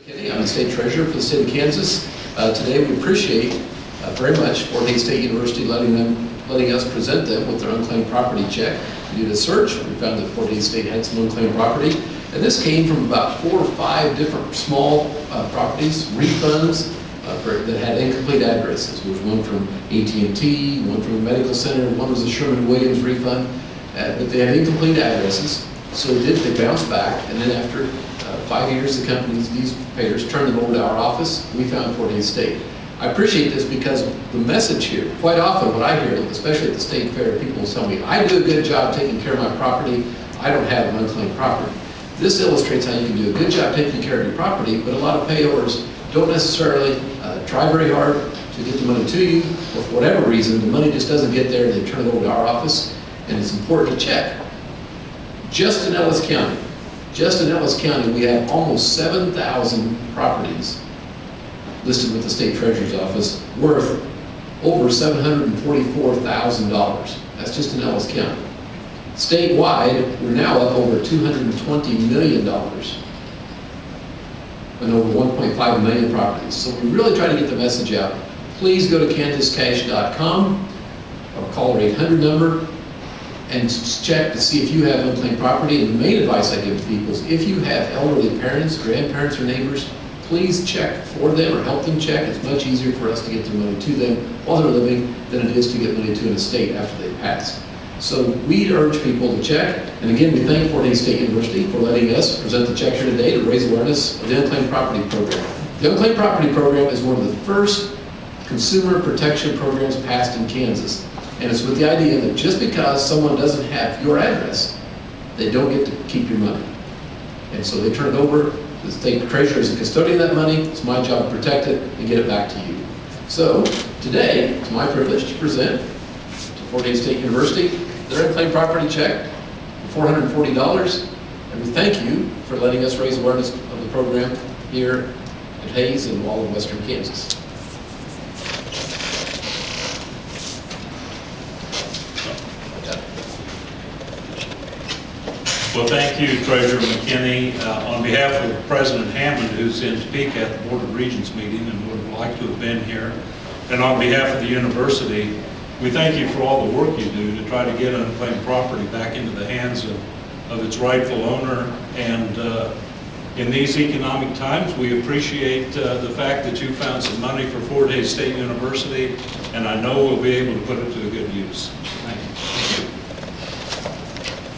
McKinney. I'm the state treasurer for the state of Kansas. Today we appreciate very much Fort Hays State University letting us present them with their unclaimed property check. We did a search. We found that Fort Hays State had some unclaimed property, and this came from about 4 or 5 different small properties, refunds that had incomplete addresses. There was one from AT&T, one from the medical center, one was a Sherman-Williams refund, but they had incomplete addresses. So they bounced back, and then after 5 years, the companies, these payers, turned them over to our office. We found Fort Hays State. I appreciate this because the message here, quite often what I hear, especially at the state fair, people will tell me, I do a good job taking care of my property, I don't have an unclaimed property. This illustrates how you can do a good job taking care of your property, but a lot of payors don't necessarily try very hard to get the money to you, or for whatever reason, the money just doesn't get there, and they turn it over to our office, and it's important to check. Just in Ellis County, we have almost 7,000 properties listed with the state treasurer's office worth over $744,000. That's just in Ellis County. Statewide, we're now up over $220 million and over 1.5 million properties. So we really try to get the message out. Please go to kansascash.com or call our 800 number and check to see if you have unclaimed property. And the main advice I give to people is if you have elderly parents, grandparents, or neighbors, please check for them or help them check. It's much easier for us to get their money to them while they're living than it is to get money to an estate after they pass. So we urge people to check. And again, we thank Fort Hays State University for letting us present the check here today to raise awareness of the Unclaimed Property Program. The Unclaimed Property Program is one of the first consumer protection programs passed in Kansas. And it's with the idea that just because someone doesn't have your address, they don't get to keep your money. And so they turn it over. The state treasurer is the custodian of that money. It's my job to protect it and get it back to you. So today, it's my privilege to present to Fort Hays State University their unclaimed property check for $440. And we thank you for letting us raise awareness of the program here at Hays and all of Western Kansas. Well, thank you, Treasurer McKinney. On behalf of President Hammond, who's in Topeka at the Board of Regents meeting and would like to have been here, and on behalf of the university, we thank you for all the work you do to try to get unclaimed property back into the hands of its rightful owner. And in these economic times, we appreciate the fact that you found some money for Fort Hays State University, and I know we'll be able to put it to a good use. Thank you.